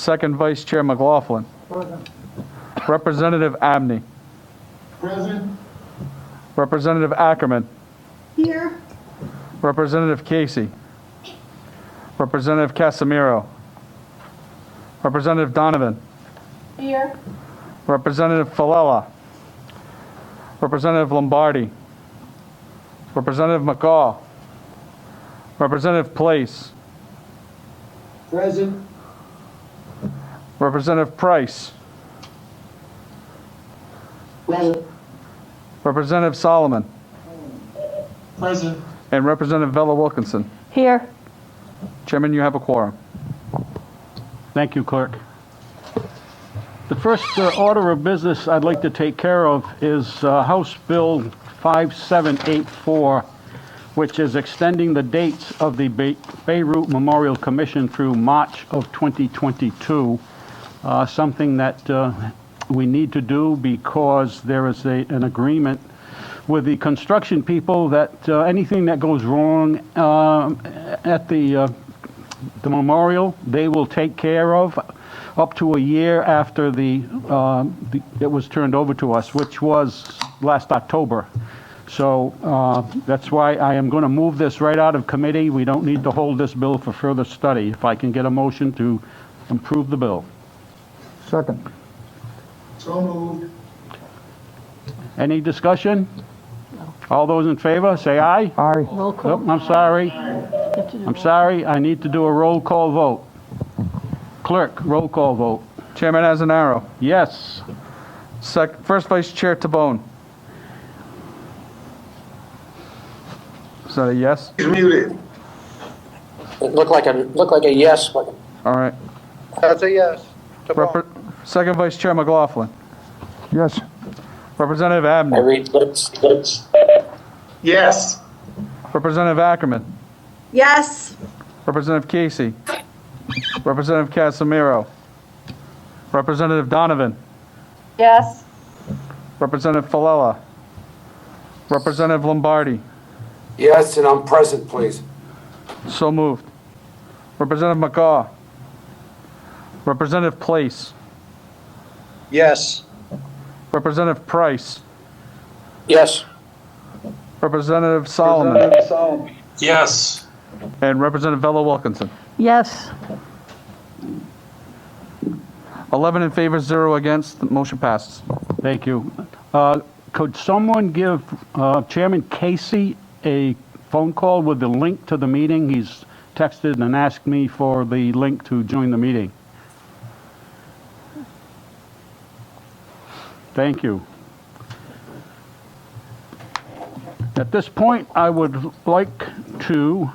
Second Vice Chair McLaughlin. Present. Representative Abney. Present. Representative Ackerman. Here. Representative Casey. Representative Casimiro. Representative Donovan. Here. Representative Falella. Representative Lombardi. Representative McCaw. Representative Place. Present. Representative Price. Present. Representative Solomon. Present. And Representative Bella Wilkinson. Here. Chairman, you have a quorum. Thank you, Clerk. The first order of business I'd like to take care of is House Bill 5784, which is extending the dates of the Beirut Memorial Commission through March of 2022, something that we need to do because there is an agreement with the construction people that anything that goes wrong at the memorial, they will take care of up to a year after it was turned over to us, which was last October. So that's why I am going to move this right out of committee. We don't need to hold this bill for further study. If I can get a motion to approve the bill. Second. So moved. Any discussion? All those in favor, say aye. Aye. Roll call. Oh, I'm sorry. I'm sorry. I need to do a roll call vote. Clerk, roll call vote. Chairman has an arrow. Yes. First Vice Chair Tabone. Is that a yes? He's muted. It looked like a yes, but All right. that's a yes. Second Vice Chair McLaughlin. Yes. Representative I Abney. read lips. Yes. Representative Ackerman. Yes. Representative Casey. Representative Casimiro. Representative Donovan. Yes. Representative Falella. Representative Lombardi. Yes, and I'm present, please. So moved. Representative McCaw. Representative Place. Yes. Representative Price. Yes. Representative Solomon. Yes. And Representative Bella Wilkinson. Yes. 11 in favor, 0 against. The motion passes. Thank you. Could someone give Chairman Casey a phone call with the link to the meeting? He's texted and asked me for the link to join the meeting. Thank you. At this point, I would like to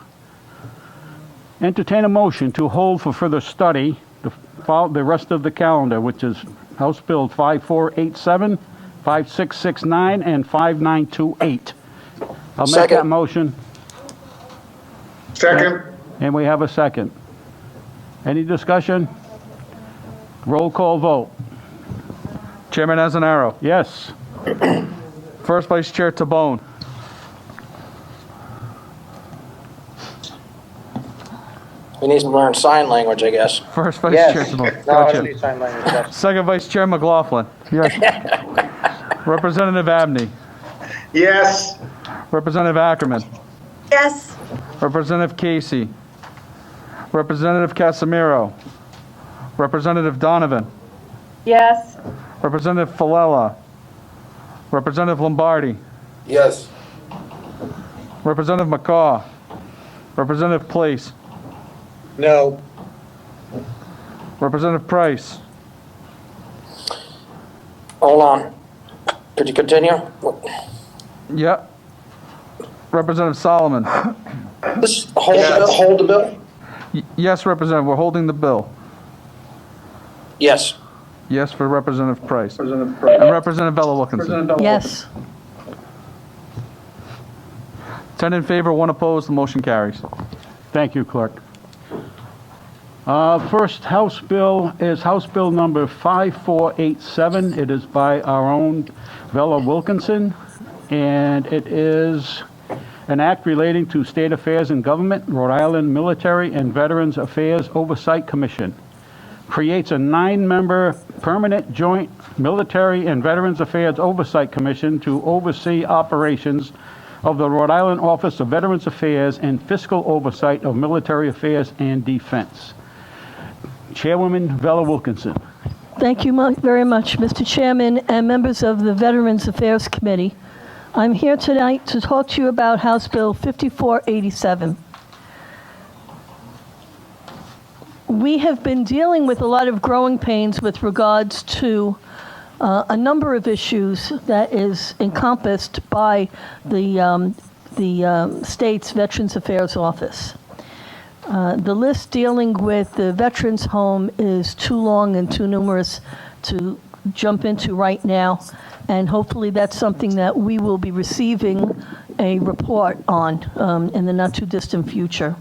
entertain a motion to hold for further study the rest of the calendar, which is House Bill 5487, 5669, and 5928. I'll make that Second. motion, Second. and we have a second. Any discussion? Roll call vote. Chairman has an arrow. Yes. First Vice Chair Tabone. He needs to learn sign language, I guess. First Vice Chair Tabone. Gotcha. sign language. Yes. Second Vice Chair McLaughlin. Yes. Representative Abney. Yes. Representative Ackerman. Yes. Representative Casey. Representative Casimiro. Representative Donovan. Yes. Representative Falella. Representative Lombardi. Yes. Representative McCaw. Representative Place. No. Representative Price. Hold on. Could you continue? Yep. Representative Solomon. Just hold the bill? Yes, Representative, we're holding the bill. Yes. Yes for Representative Price. And Representative Bella Wilkinson. Yes. 10 in favor, 1 opposed, the motion carries. Thank you, Clerk. First House bill is House Bill number 5487. It is by our own Bella Wilkinson, and it is an act relating to state affairs and government, Rhode Island Military and Veterans Affairs Oversight Commission. creates a 9-member permanent joint Military and Veterans Affairs Oversight Commission to oversee operations of the Rhode Island Office of Veterans Affairs and fiscal oversight of military affairs and defense. Chairwoman Bella Wilkinson. Thank you very much, Mr. Chairman and members of the Veterans Affairs Committee. I'm here tonight to talk to you about House Bill 5487. We have been dealing with a lot of growing pains with regards to a number of issues that is encompassed by the state's Veterans Affairs Office. The list dealing with the Veterans Home is too long and too numerous to jump into right now, and hopefully that's something that we will be receiving a report on in the not-too-distant future.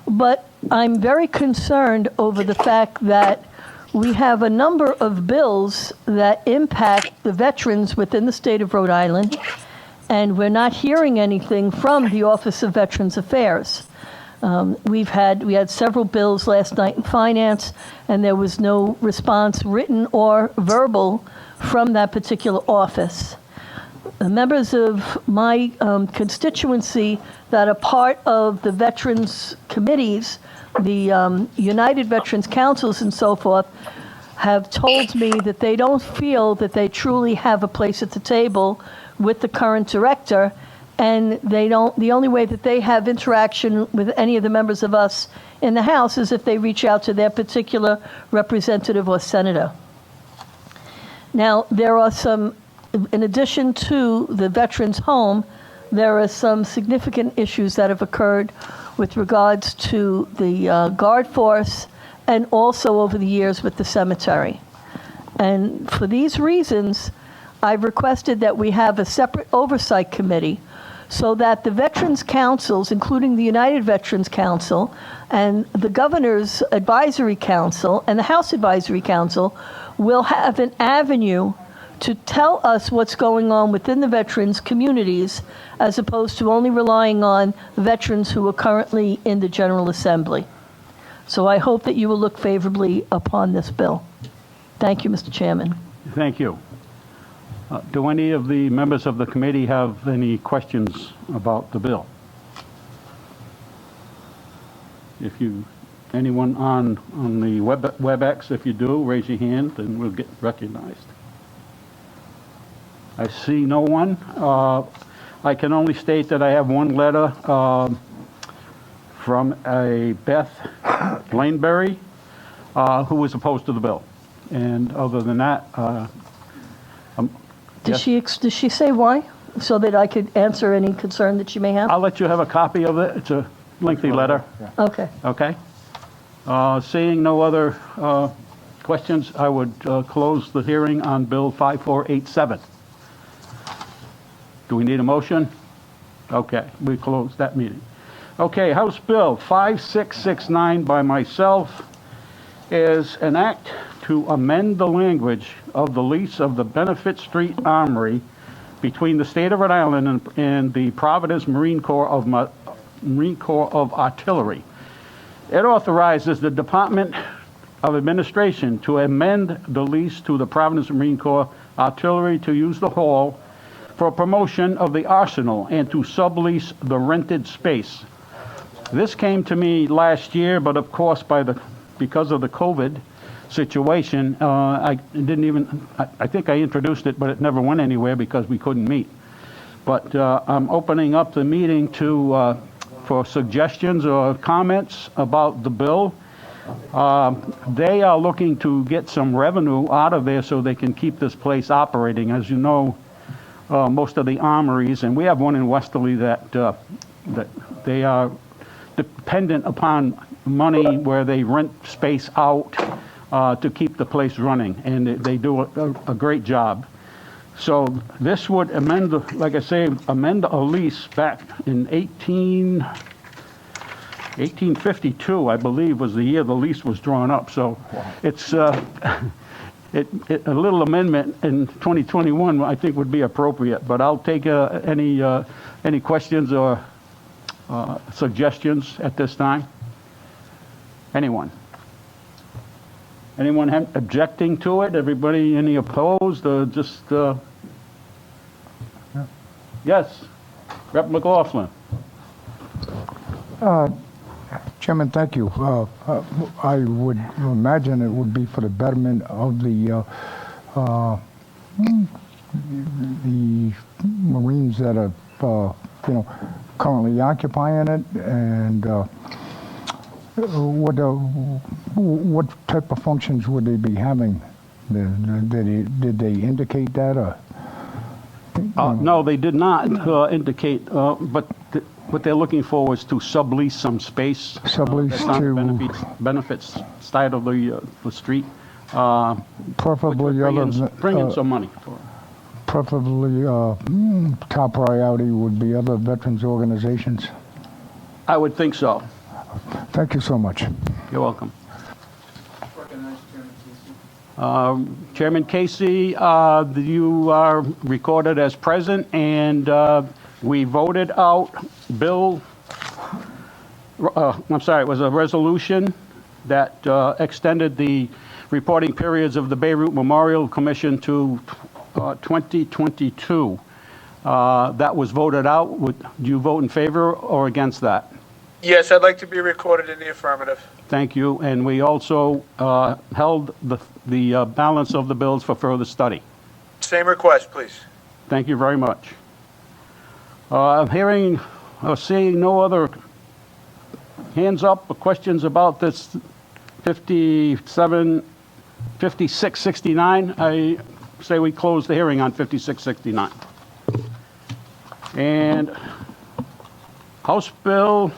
But I'm very concerned over the fact that we have a number of bills that impact the veterans within the state of Rhode Island, and we're not hearing anything from the Office of Veterans Affairs. We had several bills last night in Finance, and there was no response, written or verbal, from that particular office. The members of my constituency that are part of the veterans committees, the United Veterans Councils and so forth, have told me that they don't feel that they truly have a place at the table with the current director, and the only way that they have interaction with any of the members of us in the House is if they reach out to their particular representative or senator. Now, there are some, in addition to the Veterans Home, there are some significant issues that have occurred with regards to the guard force and also over the years with the cemetery. And for these reasons, I've requested that we have a separate oversight committee so that the Veterans Councils, including the United Veterans Council and the Governor's Advisory Council and the House Advisory Council, will have an avenue to tell us what's going on within the veterans communities, as opposed to only relying on veterans who are currently in the General Assembly. So I hope that you will look favorably upon this bill. Thank you, Mr. Chairman. Thank you. Do any of the members of the committee have any questions about the bill? Anyone on the WebEx, if you do, raise your hand and we'll get recognized. I see no one. I can only state that I have one letter from a Beth Blainberry who was opposed to the bill. And other than that, Does she say why? So that I could answer any concern that she may have? I'll let you have a copy of it. It's a lengthy letter. Okay. Okay? Seeing no other questions, I would close the hearing on Bill 5487. Do we need a motion? Okay, we close that meeting. Okay, House Bill 5669 by myself is an act to amend the language of the lease of the Benefit Street Armory between the state of Rhode Island and the Providence Marine Corps of Artillery. It authorizes the Department of Administration to amend the lease to the Providence Marine Corps Artillery to use the hall for promotion of the arsenal and to sublease the rented space. This came to me last year, but of course because of the COVID situation, I think I introduced it, but it never went anywhere because we couldn't meet. But I'm opening up the meeting for suggestions or comments about the bill. They are looking to get some revenue out of there so they can keep this place operating. As you know, most of the armories, and we have one in Westerly that they are dependent upon money where they rent space out to keep the place running, and they do a great job. So this would amend, like I say, amend a lease back in 1852, I believe, was the year the lease was drawn up. So it's a little amendment in 2021, I think, would be appropriate. But I'll take any questions or suggestions at this time. Anyone? Anyone objecting to it? Everybody, any opposed, or just, Yes, Rep. McLaughlin. Chairman, thank you. I would imagine it would be for the betterment of the Marines that are, currently occupying it, and what type of functions would they be having? Did they indicate that, or? No, they did not indicate, but what they're looking for was to sublease some space. Sublease that's on to- benefits side of the street. Preferably Bring in some money for it. Preferably, top priority would be other veterans organizations. I would think so. Thank you so much. You're welcome. Chairman Casey, you are recorded as present, and we voted out Bill, I'm sorry, it was a resolution that extended the reporting periods of the Beirut Memorial Commission to 2022. That was voted out. Do you vote in favor or against that? Yes, I'd like to be recorded in the affirmative. Thank you. And we also held the balance of the bills for further study. Same request, please. Thank you very much. Hearing or seeing no other hands up or questions about this 5669, I say we close the hearing on 5669. And House Bill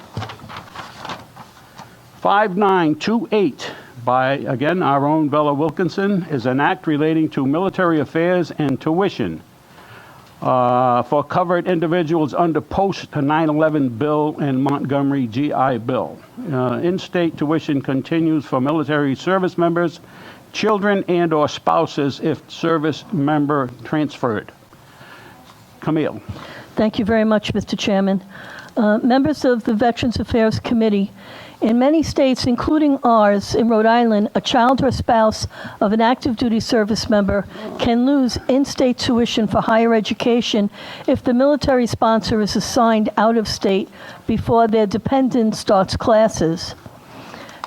5928 by, again, our own Bella Wilkinson, is an act relating to military affairs and tuition for covered individuals under post 9/11 bill and Montgomery GI Bill. In-state tuition continues for military service members, children and or spouses if service member transferred. Camille. Thank you very much, Mr. Chairman. Members of the Veterans Affairs Committee, in many states, including ours in Rhode Island, a child or spouse of an active duty service member can lose in-state tuition for higher education if the military sponsor is assigned out of state before their dependent starts classes.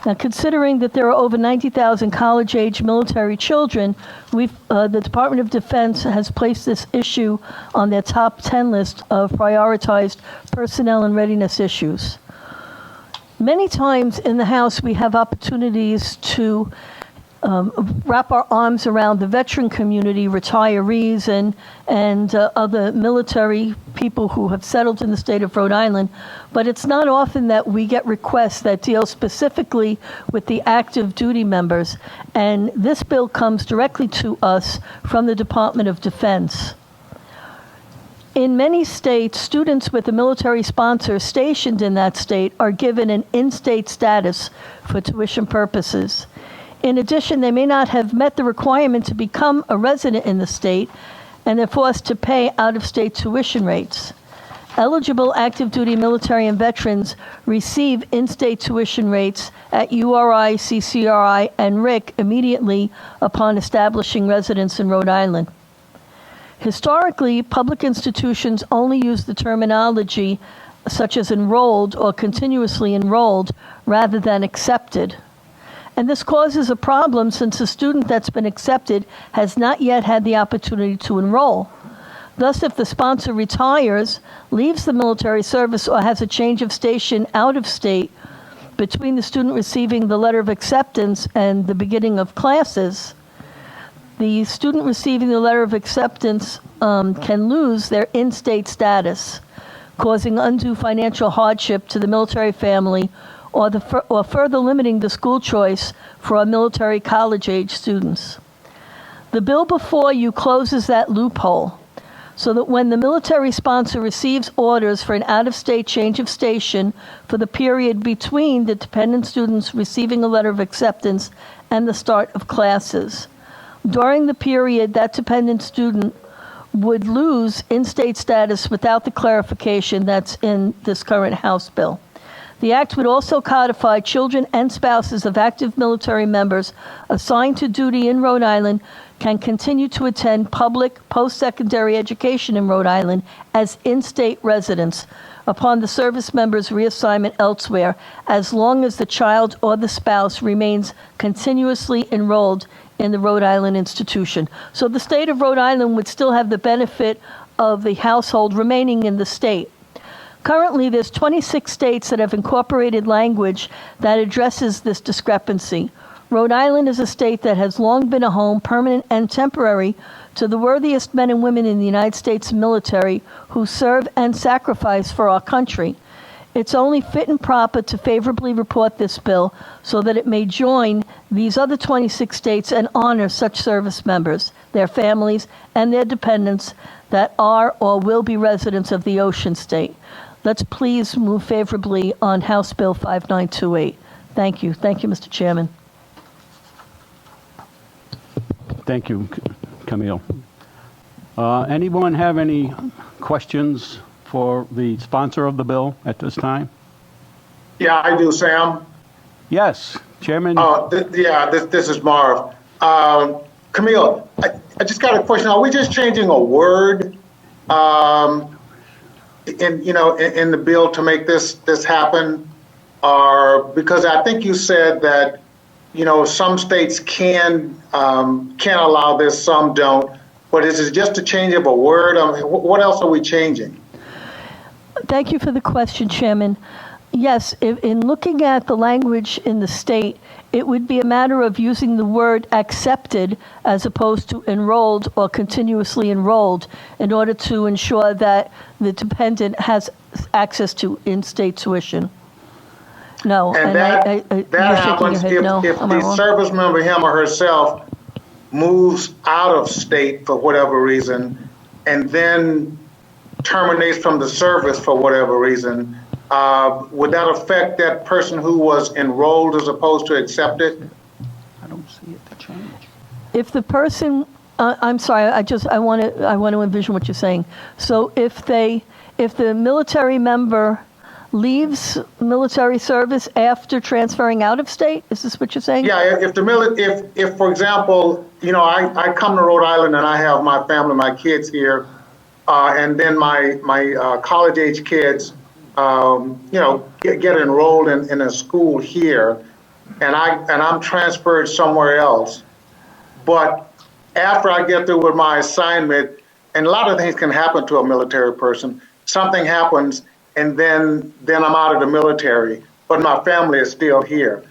Now, considering that there are over 90,000 college-age military children, the Department of Defense has placed this issue on their top 10 list of prioritized personnel and readiness issues. Many times in the House, we have opportunities to wrap our arms around the veteran community, retirees, and other military people who have settled in the state of Rhode Island. But it's not often that we get requests that deal specifically with the active duty members. And this bill comes directly to us from the Department of Defense. In many states, students with a military sponsor stationed in that state are given an in-state status for tuition purposes. In addition, they may not have met the requirement to become a resident in the state, and they're forced to pay out-of-state tuition rates. Eligible active duty military and veterans receive in-state tuition rates at URI, CCRI, and RIC immediately upon establishing residence in Rhode Island. Historically, public institutions only use the terminology such as enrolled or continuously enrolled rather than accepted. And this causes a problem since a student that's been accepted has not yet had the opportunity to enroll. Thus, if the sponsor retires, leaves the military service, or has a change of station out of state between the student receiving the letter of acceptance and the beginning of classes, the student receiving the letter of acceptance can lose their in-state status, causing undue financial hardship to the military family or further limiting the school choice for our military college-age students. The bill before you closes that loophole so that when the military sponsor receives orders for an out-of-state change of station for the period between the dependent students receiving a letter of acceptance and the start of classes, during the period that dependent student would lose in-state status without the clarification that's in this current House bill. The act would also codify children and spouses of active military members assigned to duty in Rhode Island can continue to attend public post-secondary education in Rhode Island as in-state residents upon the service member's reassignment elsewhere, as long as the child or the spouse remains continuously enrolled in the Rhode Island institution. So the state of Rhode Island would still have the benefit of the household remaining in the state. Currently, there's 26 states that have incorporated language that addresses this discrepancy. Rhode Island is a state that has long been a home, permanent and temporary, to the worthiest men and women in the United States military who serve and sacrifice for our country. It's only fit and proper to favorably report this bill so that it may join these other 26 states and honor such service members, their families, and their dependents that are or will be residents of the Ocean State. Let's please move favorably on House Bill 5928. Thank you. Thank you, Mr. Chairman. Thank you, Camille. Anyone have any questions for the sponsor of the bill at this time? Yeah, I do, Sam. Yes, Chairman. This is Marv. Camille, I just got a question. Are we just changing a word in the bill to make this happen? Or because I think you said that some states can allow this, some don't. But is it just a change of a word? I mean, what else are we changing? Thank you for the question, Chairman. Yes, in looking at the language in the state, it would be a matter of using the word accepted as opposed to enrolled or continuously enrolled in order to ensure that the dependent has access to in-state tuition. No. And that happens if the service member, him or herself, moves out of state for whatever reason and then terminates from the service for whatever reason. Would that affect that person who was enrolled as opposed to accepted? I don't see it to change. If the person, I'm sorry, I want to envision what you're saying. So if the military member leaves military service after transferring out of state, is this what you're saying? Yeah, if for example, I come to Rhode Island and I have my family, my kids here, and then my college age kids, get enrolled in a school here, and I'm transferred somewhere else. But after I get through with my assignment, and a lot of things can happen to a military person, something happens, and then I'm out of the military, but my family is still here.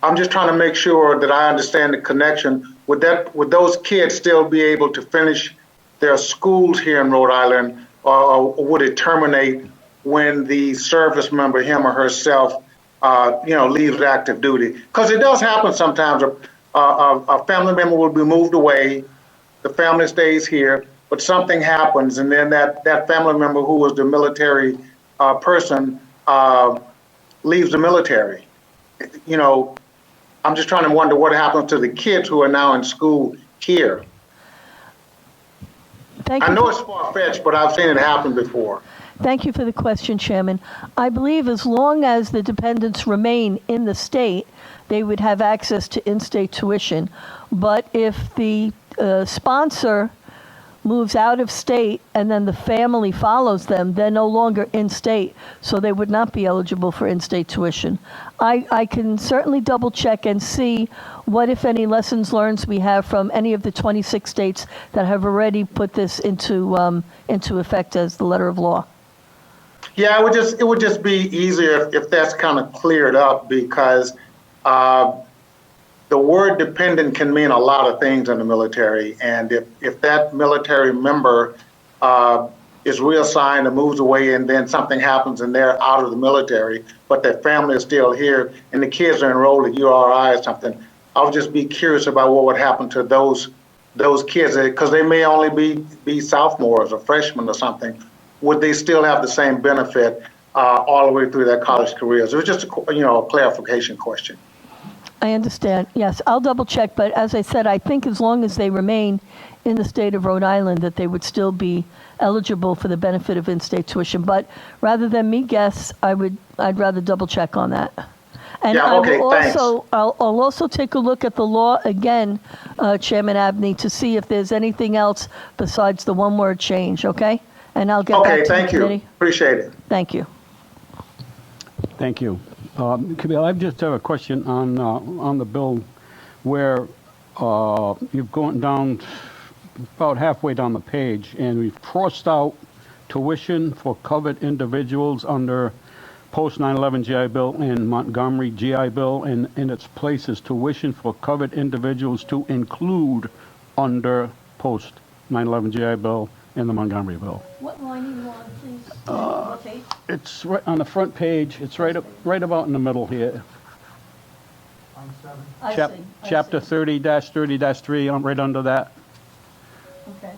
I'm just trying to make sure that I understand the connection. Would those kids still be able to finish their schools here in Rhode Island, or would it terminate when the service member, him or herself, leaves active duty? Because it does happen sometimes. A family member will be moved away, the family stays here, but something happens, and then that family member who was the military person leaves the military. I'm just trying to wonder what happens to the kids who are now in school here. I know it's far-fetched, but I've seen it happen before. Thank you for the question, Chairman. I believe as long as the dependents remain in the state, they would have access to in-state tuition. But if the sponsor moves out of state and then the family follows them, they're no longer in state, so they would not be eligible for in-state tuition. I can certainly double check and see what, if any, lessons learned we have from any of the 26 states that have already put this into effect as the letter of law. Yeah, it would just be easier if that's kind of cleared up, because the word dependent can mean a lot of things in the military, and if that military member is reassigned and moves away, and then something happens and they're out of the military, but their family is still here, and the kids are enrolled at URI or something, I would just be curious about what would happen to those kids, because they may only be sophomores or freshmen or something. Would they still have the same benefit all the way through their college careers? It was just a clarification question. I understand. Yes, I'll double check, but as I said, I think as long as they remain in the state of Rhode Island, that they would still be eligible for the benefit of in-state tuition. But rather than me guess, I'd rather double check on that. And Yeah, okay, thanks. I'll also take a look at the law again, Chairman Abney, to see if there's anything else besides the one-word change, okay? And I'll get back Okay, to the thank you. committee. Appreciate it. Thank you. Thank you. Camille, I just have a question on the bill where you've gone down about halfway down the page, and we've crossed out tuition for covered individuals under post 9/11 GI Bill and Montgomery GI Bill, and in its place is tuition for covered individuals to include under post 9/11 GI Bill and the Montgomery Bill. What line are you on, please? What page? It's right on the front page. It's right about in the middle here. I Chap- see. Chapter 30-30-3, I'm right under that. Okay.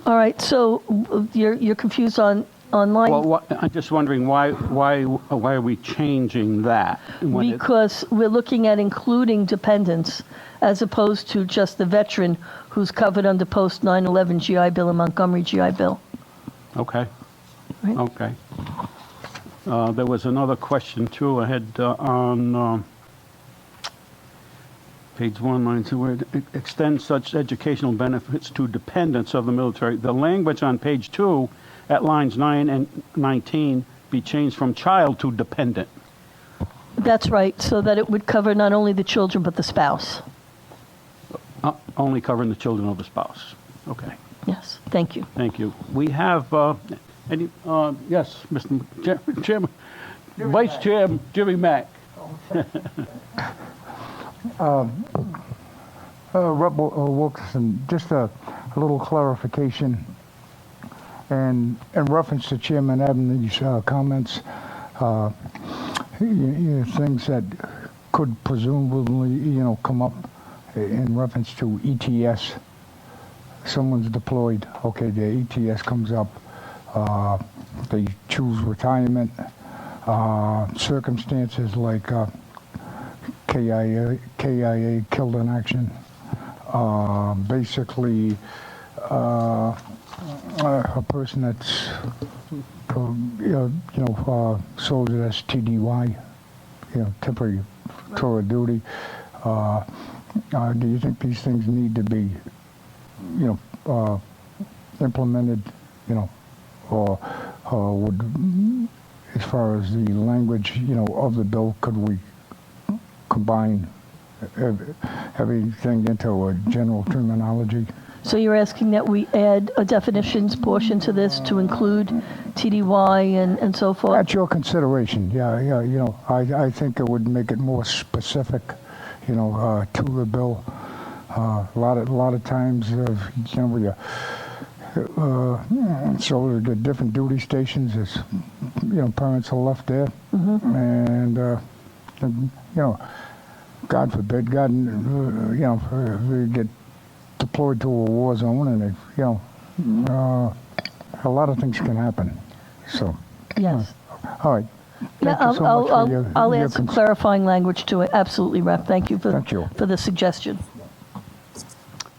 All right, so you're confused on line? Well, I'm just wondering why are we changing that? when it- Because we're looking at including dependents as opposed to just the veteran who's covered under post 9/11 GI Bill and Montgomery GI Bill. Okay. Right. Okay. There was another question too I had on page 192, where it extends such educational benefits to dependents of the military. The language on page 2 at lines 9 and 19 be changed from child to dependent. That's right, so that it would cover not only the children but the spouse. Only covering the children of the spouse. Okay. Yes, thank you. Thank you. We have any? Yes, Mr. Chairman, Vice Chair Jimmy Mack. Rep. Wilkinson, just a little clarification. And in reference to Chairman Abney's comments, things that could presumably, come up in reference to ETS. Someone's deployed, okay, the ETS comes up, they choose retirement, circumstances like KIA killed in action, basically a person that's sold it as TDY, temporary tour of duty. Do you think these things need to be implemented, or would, as far as the language, of the bill, could we combine everything into a general terminology? So you're asking that we add a definitions portion to this to include TDY and so forth? At your consideration, yeah, I think it would make it more specific, to the bill. A lot of times, so the different duty stations is, parents are left there, and God forbid, they get deployed to a war zone, and a lot of things can happen. So, Yes. all right. Yeah, Thank you so much for your, I'll your add some clarifying language to it. Absolutely, Rep. Thank you Thank you. for the suggestion.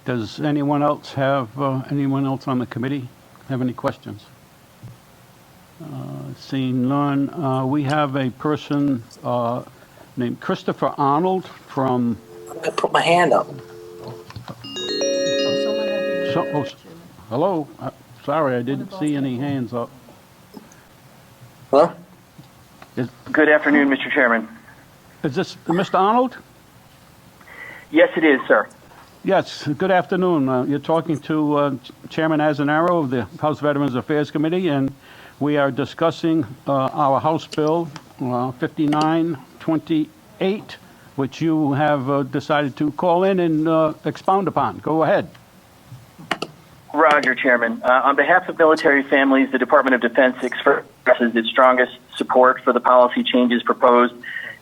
Does anyone else on the committee have any questions? Seeing none, we have a person named Christopher Arnold from. I put my hand up. Hello. Sorry, I didn't see any hands up. Hello? Good afternoon, Mr. Chairman. Is this Mr. Arnold? Yes, it is, sir. Yes, good afternoon. You're talking to Chairman Azanaro of the House Veterans Affairs Committee, and we are discussing our House Bill 5928, which you have decided to call in and expound upon. Go ahead. Roger, Chairman. On behalf of military families, the Department of Defense expresses its strongest support for the policy changes proposed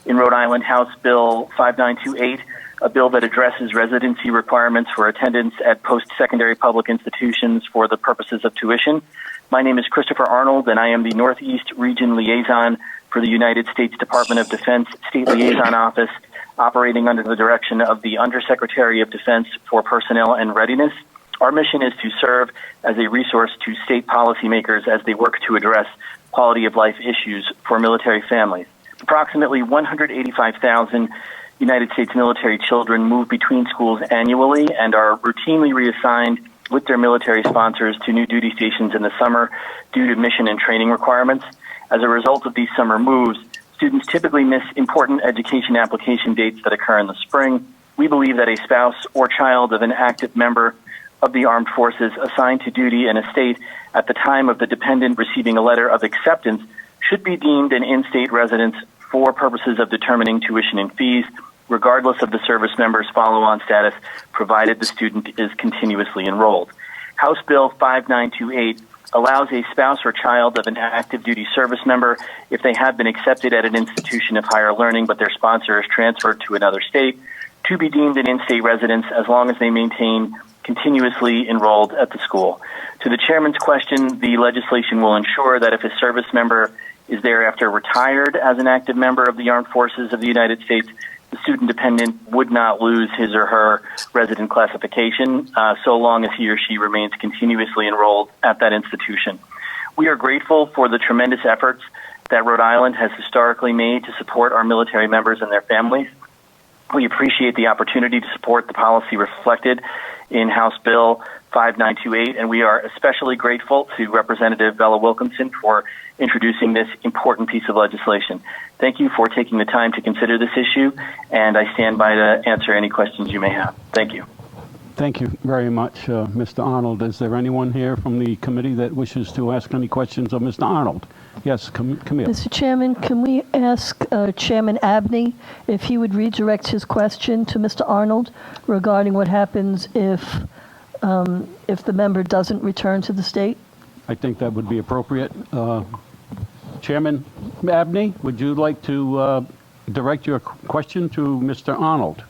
in Rhode Island House Bill 5928, a bill that addresses residency requirements for attendance at post-secondary public institutions for the purposes of tuition. My name is Christopher Arnold, and I am the Northeast Region Liaison for for the United States Department of Defense State Liaison Office, operating under the direction of the Undersecretary of Defense for Personnel and Readiness. Our mission is to serve as a resource to state policymakers as they work to address quality of life issues for military families. Approximately 185,000 United States military children move between schools annually and are routinely reassigned with their military sponsors to new duty stations in the summer due to mission and training requirements. As a result of these summer moves, students typically miss important education application dates that occur in the spring. We believe that a spouse or child of an active member of the armed forces assigned to duty in a state at the time of the dependent receiving a letter of acceptance should be deemed an in-state resident for purposes of determining tuition and fees, regardless of the service member's follow-on status, provided the student is continuously enrolled. House Bill 5928 allows a spouse or child of an active duty service member, if they have been accepted at an institution of higher learning but their sponsor is transferred to another state, to be deemed an in-state resident as long as they maintain continuously enrolled at the school. To the chairman's question, the legislation will ensure that if a service member is thereafter retired as an active member of the armed forces of the United States, the student dependent would not lose his or her resident classification so long as he or she remains continuously enrolled at that institution. We are grateful for the tremendous efforts that Rhode Island has historically made to support our military members and their families. We appreciate the opportunity to support the policy reflected in House Bill 5928, and we are especially grateful to Representative Bella Wilkinson for introducing this important piece of legislation. Thank you for taking the time to consider this issue, and I stand by to answer any questions you may have. Thank you. Thank you very much, Mr. Arnold. Is there anyone here from the committee that wishes to ask any questions of Mr. Arnold? Yes, come here. Mr. Chairman, can we ask Chairman Abney if he would redirect his question to Mr. Arnold regarding what happens if the member doesn't return to the state? I think that would be appropriate. Chairman Abney, would you like to direct your question to Mr. Arnold?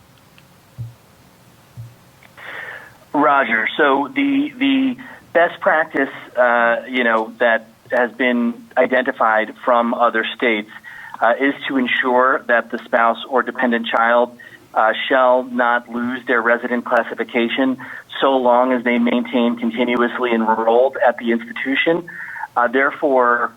Roger. So the best practice, that has been identified from other states is to ensure that the spouse or dependent child shall not lose their resident classification so long as they maintain continuously enrolled at the institution. Therefore,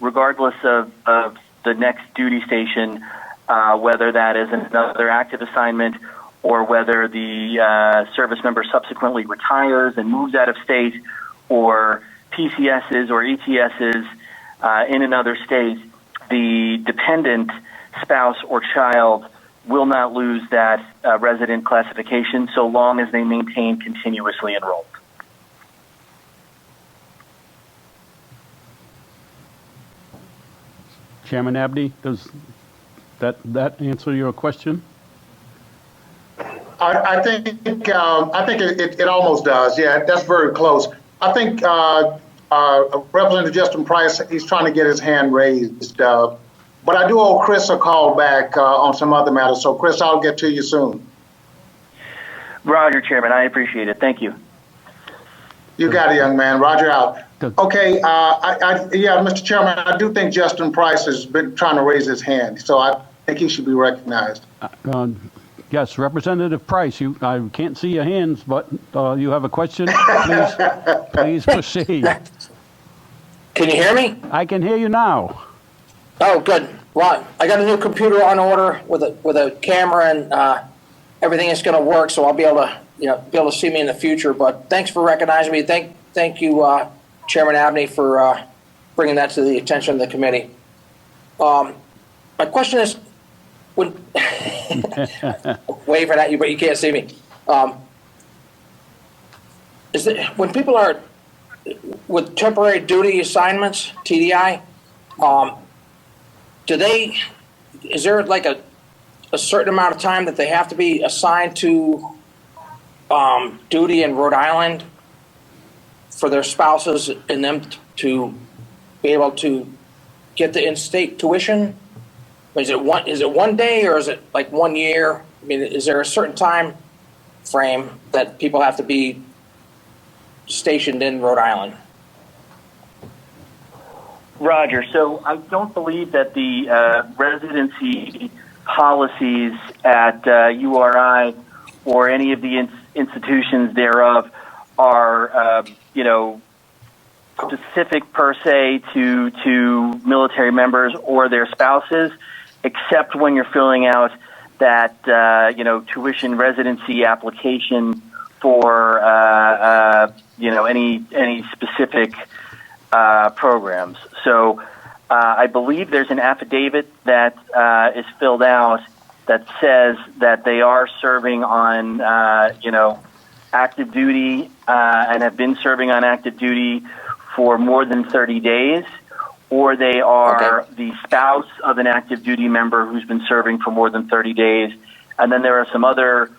regardless of the next duty station, whether that is another active assignment or whether the service member subsequently retires and moves out of state, or PCSs or ETSs in another state, the dependent spouse or child will not lose that resident classification so long as they maintain continuously enrolled. Chairman Abney, does that answer your question? I think it almost does. Yeah, that's very close. I think Representative Justin Price, he's trying to get his hand raised. But I do owe Chris a call back on some other matters. So, Chris, I'll get to you soon. Roger, Chairman. I appreciate it. Thank you. You got it, young man. Roger out. Okay. Mr. Chairman, I do think Justin Price has been trying to raise his hand. So I think he should be recognized. Yes, Representative Price, I can't see your hands, but you have a question? Please proceed. Can you hear me? I can hear you now. Oh, good. Well, I got a new computer on order with a camera, and everything is going to work, so I'll be able to see me in the future. But thanks for recognizing me. Thank you, Chairman Abney, for bringing that to the attention of the committee. My question is, when waving at you, but you can't see me. When people are with temporary duty assignments, TDI, is there like a certain amount of time that they have to be assigned to duty in Rhode Island for their spouses and them to be able to get the in-state tuition? Is it one day or is it like 1 year? I mean, is there a certain time frame that people have to be stationed in Rhode Island? Roger, so I don't believe that the residency policies at URI or any of the institutions thereof are, specific per se to military members or their spouses, except when you're filling out that, tuition residency application for, any specific programs. So I believe there's an affidavit that is filled out that says that they are serving on, active duty and have been serving on active duty for more than 30 days, or they are the spouse of an active duty member who's been serving for more than 30 days. And then there are some other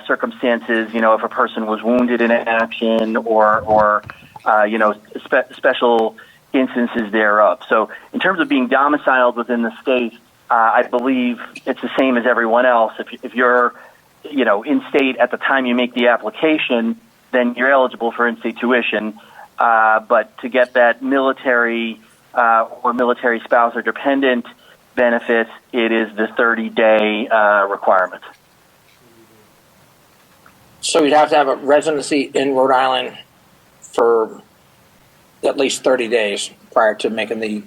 circumstances, if a person was wounded in action or special instances thereof. So in terms of being domiciled within the state, I believe it's the same as everyone else. If you're, in state at the time you make the application, then you're eligible for in-state tuition. But to get that military or military spouse or dependent benefit, it is the 30-day requirement. So you'd have to have a residency in Rhode Island for at least 30 days prior to making the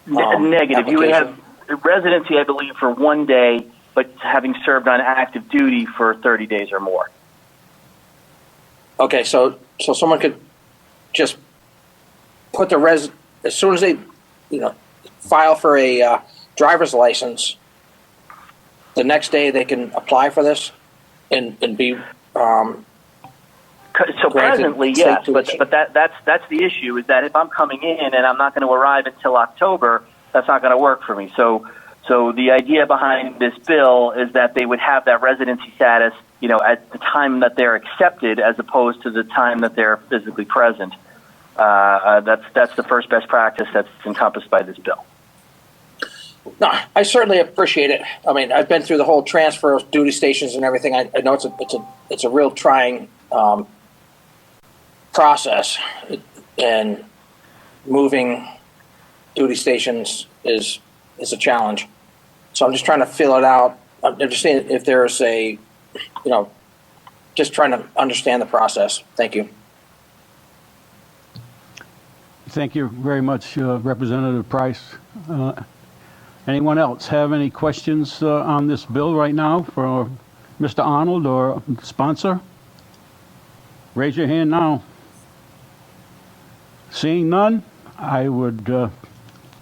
negative. You would application. have residency, I believe, for 1 day, but having served on active duty for 30 days or more. Okay, so someone could just put as soon as they, file for a driver's license, the next day they can apply for this and be. So presently, yes, but that's the issue, is that if I'm coming in and I'm not going to arrive until October, that's not going to work for me. So the idea behind this bill is that they would have that residency status, at the time that they're accepted, as opposed to the time that they're physically present. That's the first best practice that's encompassed by this bill. No, I certainly appreciate it. I mean, I've been through the whole transfer of duty stations and everything. I know it's a real trying process, and moving duty stations is a challenge. So I'm just trying to fill it out. I'm just seeing if there's just trying to understand the process. Thank you. Thank you very much, Representative Price. Anyone else have any questions on this bill right now for Mr. Arnold or sponsor? Raise your hand now. Seeing none, I would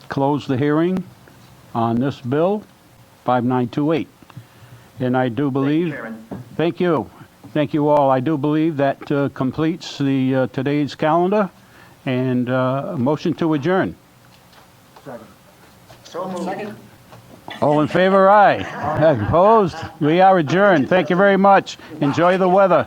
close the hearing on this bill, 5928. And I do believe, thank you all. I do believe that completes the today's calendar, and motion to adjourn. Second. All in favor, aye. Opposed? We are adjourned. Thank you very much. Enjoy the weather.